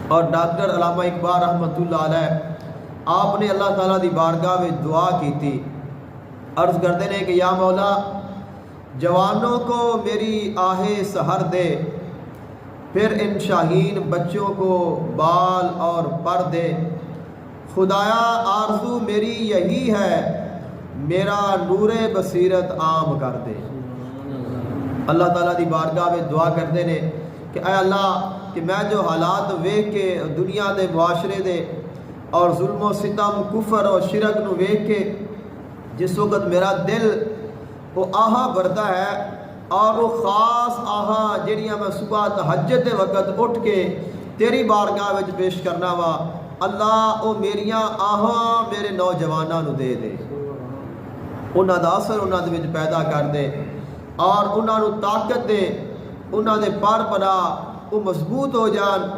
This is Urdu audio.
اور ڈاکٹر علامہ اقبال رحمۃ اللہ علیہ آپ نے اللہ تعالیٰ دی بارگاہ میں دعا کی تھی، عرض کرتے ہیں کہ یا مولا جوانوں کو میری آہ سحر دے، پھر ان شاہین بچوں کو بال اور پر دے، خدایا آرزو میری یہی ہے، میرا نور بصیرت عام کر دے۔ اللہ تعالیٰ دی بارگاہ میں دعا کرتے ہیں کہ اے اللہ کہ میں جو حالات ویکھ کے دنیا دے معاشرے دے اور ظلم و ستم کفر اور شرک نو ویکھ کے جس وقت میرا دل وہ آہا بھرتا ہے، اور وہ خاص آہا جڑیاں میں صبح تہجد دے وقت اٹھ کے تیری بارگاہ وچ پیش کرنا وا، اللہ او میریاں آہا میرے نوجواناں نو دے دے، انہاں دا اثر انہاں دے وچ پیدا کر دے، اور انہاں نو طاقت دے، انہاں دے پر بنا وہ مضبوط ہو جان،